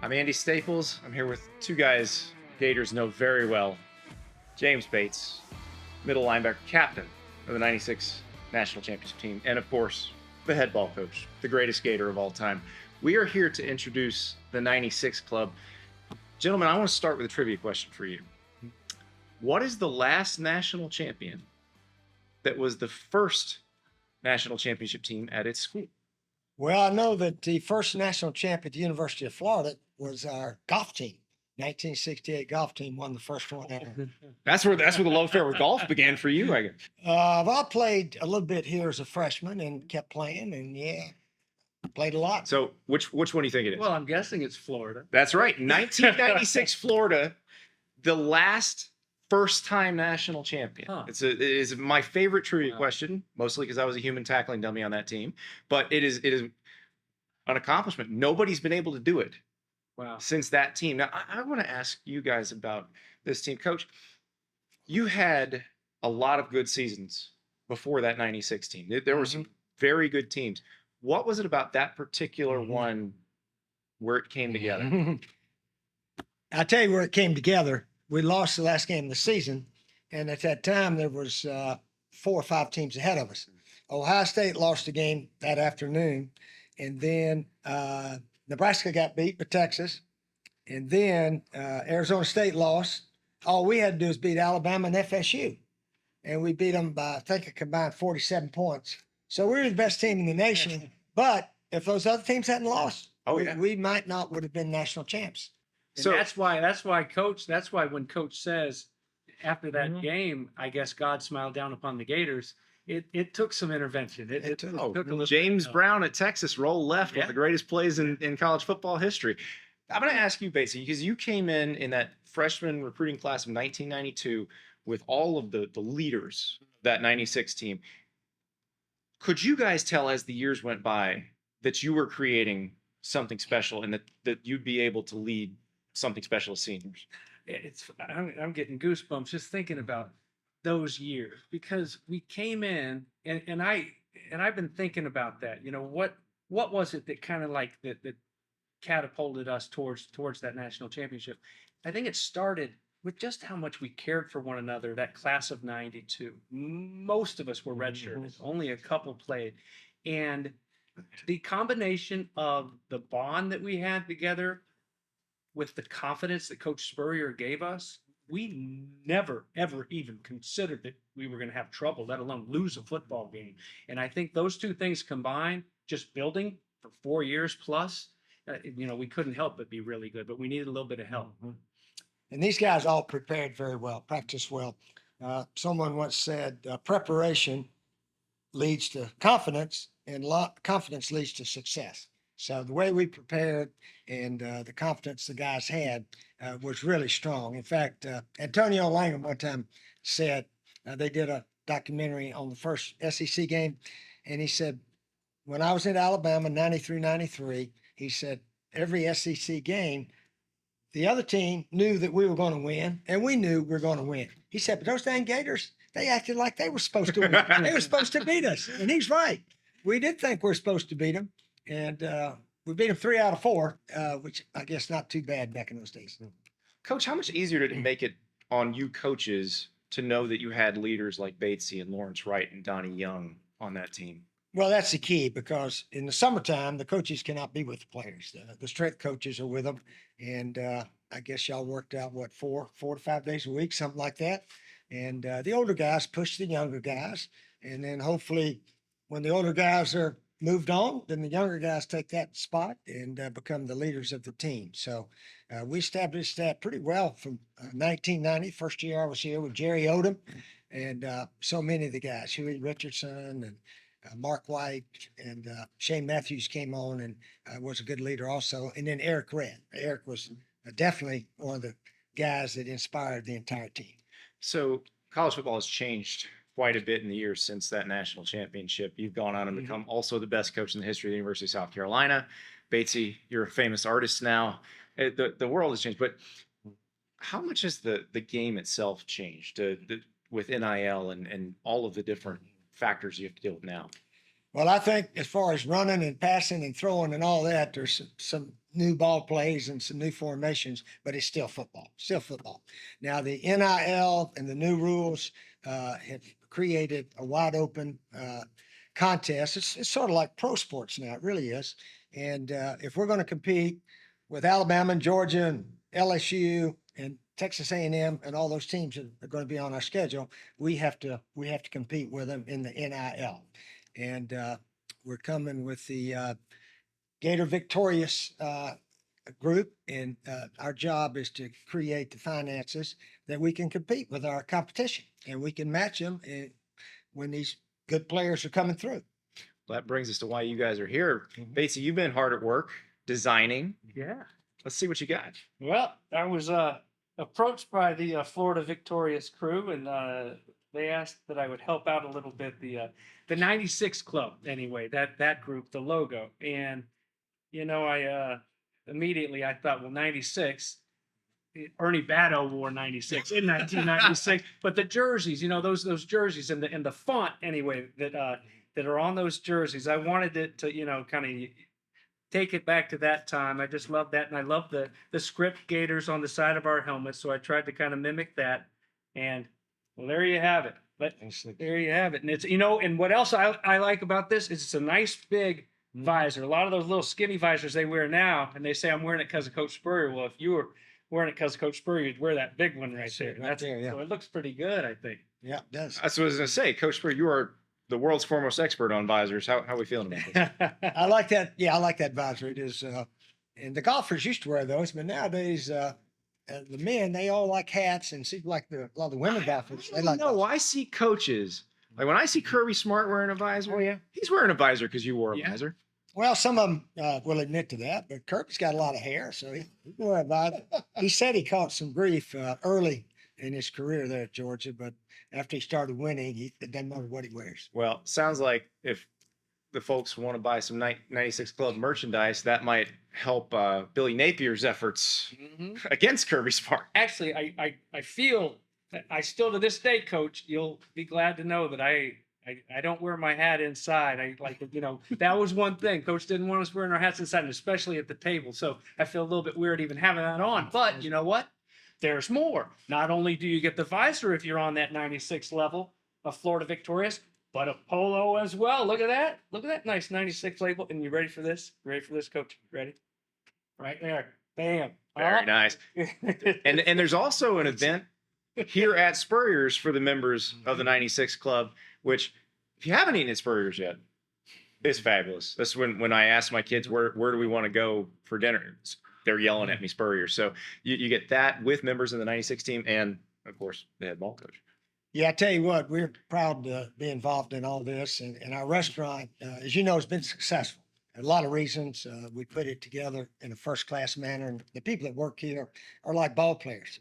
I'm Andy Staples. I'm here with two guys Gators know very well. James Bates, middle linebacker captain of the 96 National Championship team, and of course, the head ball coach, the greatest Gator of all time. We are here to introduce the 96 Club. Gentlemen, I want to start with a trivia question for you. What is the last national champion that was the first national championship team at its school? Well, I know that the first national champ at the University of Florida was our golf team. 1968 golf team won the first one ever. That's where the love affair with golf began for you, I guess. I played a little bit here as a freshman and kept playing, and played a lot. So which one do you think it is? Well, I'm guessing it's Florida. That's right. 1996 Florida, the last first-time national champion. Huh. It is my favorite trivia question, mostly because I was a human tackling dummy on that team. But it is an accomplishment. Nobody's been able to do it since that team. Now, I want to ask you guys about this team. Coach, you had a lot of good seasons before that 96 team. There were some very good teams. What was it about that particular one where it came together? I'll tell you where it came together. We lost the last game of the season, and at that time there was 4 or 5 teams ahead of us. Ohio State lost the game that afternoon, and then Nebraska got beat by Texas, and then Arizona State lost. All we had to do was beat Alabama and FSU, and we beat them by, I think, a combined 47 points. So we were the best team in the nation, but if those other teams hadn't lost, we might not would have been national champs. And so that's why when Coach says after that game, I guess God smiled down upon the Gators. It took some intervention. It took a little James Brown at Texas roll left, one of the greatest plays in college football history. I'm going to ask you, basically, because you came in that freshman recruiting class of 1992 with all of the leaders of that 96 team. Could you guys tell as the years went by that you were creating something special and that you'd be able to lead something special as seniors? I'm getting goosebumps just thinking about those years, because we came in and I've been thinking about that. You know, what was it that kind of like that catapulted us towards that national championship? I think it started with just how much we cared for one another. That class of 92, most of us were redshirted, only a couple played, and the combination of the bond that we had together with the confidence that Coach Spurrier gave us, we never, ever even considered that we were going to have trouble, let alone lose a football game. And I think those two things combined, just building for 4 years plus, we couldn't help but be really good, but we needed a little bit of help. And these guys all prepared very well, practiced well. Someone once said, preparation leads to confidence, and confidence leads to success. So the way we prepared and the confidence the guys had was really strong. In fact, Antonio Langham one time said, they did a documentary on the first SEC game, and he said, when I was in Alabama, 93, he said, every SEC game, the other team knew that we were going to win, and we knew we were going to win. He said, but those dang Gators, they acted like they were supposed to win. They were supposed to beat us, and he's right. We did think we were supposed to beat them, and we beat them 3 out of 4, which I guess not too bad back in those days. Coach, how much easier did it make it on you coaches to know that you had leaders like Batesy and Lawrence Wright and Donnie Young on that team? Well, that's the key, because in the summertime, the coaches cannot be with the players. The strength coaches are with them. And I guess y'all worked out, 4 to 5 days a week, something like that. And the older guys push the younger guys. And then hopefully when the older guys are moved on, then the younger guys take that spot and become the leaders of the team. So we established that pretty well from 1990, first year I was here, with Jerry Odom and so many of the guys, Huey Richardson and Mark White, and Shane Matthews came on and was a good leader also. And then Eric Redd. Eric was definitely one of the guys that inspired the entire team. So college football has changed quite a bit in the years since that national championship. You've gone on and become also the best coach in the history of the University of South Carolina. Batesy, you're a famous artist now. The world has changed, but how much has the game itself changed with NIL and all of the different factors you have to deal with now? Well, I think as far as running and passing and throwing and all that, there's some new ball plays and some new formations, but it's still football. Still football. Now the NIL and the new rules have created a wide open contest. It's sort of like pro sports now. It really is. And if we're going to compete with Alabama and Georgia and LSU and Texas A&M and all those teams that are going to be on our schedule, we have to compete with them in the NIL. And we're coming with the Gator Victorious group, and our job is to create the finances that we can compete with our competition, and we can match them when these good players are coming through. Well, that brings us to why you guys are here. Batesy, you've been hard at work designing. Yeah. Let's see what you got. Well, I was approached by the Florida Victorious crew, and they asked that I would help out a little bit. The 96 Club, anyway, that group, the logo. And, I immediately I thought, well, 96, Ernie Batto wore 96 in 1996, but the jerseys, those jerseys and the font anyway, that are on those jerseys, I wanted it to, kind of take it back to that time. I just love that. And I love the script Gators on the side of our helmets. So I tried to kind of mimic that. And well, there you have it. But there you have it. And it's, and what else I like about this is it's a nice big visor. A lot of those little skinny visors they wear now, and they say I'm wearing it because of Coach Spurrier. Well, if you were wearing it because of Coach Spurrier, you'd wear that big one right there. Right there, yeah. So it looks pretty good, I think. Yeah, it does. That's what I was going to say. Coach Spurrier, you are the world's foremost expert on visors. How are we feeling about this? I like that. Yeah, I like that visor. It is, and the golfers used to wear those, but nowadays, the men, they all like hats, and seems like a lot of the women golfers, they like No, those. I see coaches. Like when I see Kirby Smart wearing a visor, Oh, yeah. he's wearing a visor because you wore a Yeah. visor. Well, some of them will admit to that, but Kirby's got a lot of hair, so he can wear a visor. He said he caught some grief early in his career there at Georgia, but after he started winning, it doesn't matter what he wears. Well, sounds like if the folks want to buy some 96 Club merchandise, that might help Billy Napier's efforts against Kirby Smart. Actually, I feel that I still to this day, Coach, you'll be glad to know that I don't wear my hat inside. I like, that was one thing. Coach didn't want us wearing our hats inside, and especially at the table. So I feel a little bit weird even having that on. But you know what? There's more. Not only do you get the visor if you're on that 96 level of Florida Victorious, but a polo as well. Look at that. Look at that nice 96 label. And you ready for this? You ready for this, Coach? Ready? Right there. Bam. Very nice. And there's also an event here at Spurrier's for the members of the 96 Club, which if you haven't eaten at Spurrier's yet, it's fabulous. That's when I ask my kids, where do we want to go for dinner? They're yelling at me, Spurrier. So you get that with members of the 96 team and, of course, the head ball coach. Yeah, I tell you what, we're proud to be involved in all this. And our restaurant, as you know, has been successful. A lot of reasons. We put it together in a first-class manner. And the people that work here are like ball players.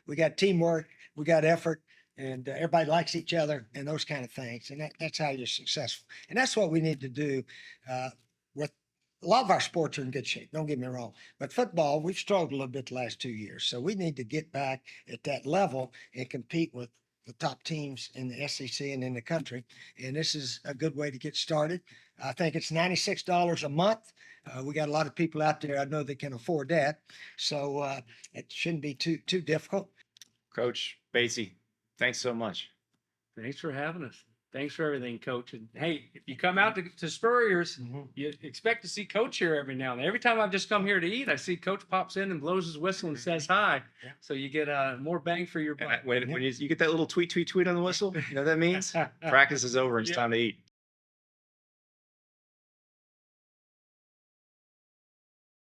We got teamwork, we got effort, and everybody likes each other and those kind of things. And that's how you're successful. And that's what we need to do with a lot of our sports are in good shape. Don't get me wrong. But football, we've struggled a little bit the last 2 years. So we need to get back at that level and compete with the top teams in the SEC and in the country. And this is a good way to get started. I think it's $96 a month. We got a lot of people out there. I know they can afford that. So it shouldn't be too difficult. Coach Batesy, thanks so much. Thanks for having us. Thanks for everything, Coach. And hey, if you come out to Spurrier's, you expect to see Coach here every now and then. Every time I've just come here to eat, I see Coach pops in and blows his whistle and says hi. Yeah. So you get more bang for your buck. When you get that little tweet on the whistle, you know what that means? Practice is over and it's time to eat.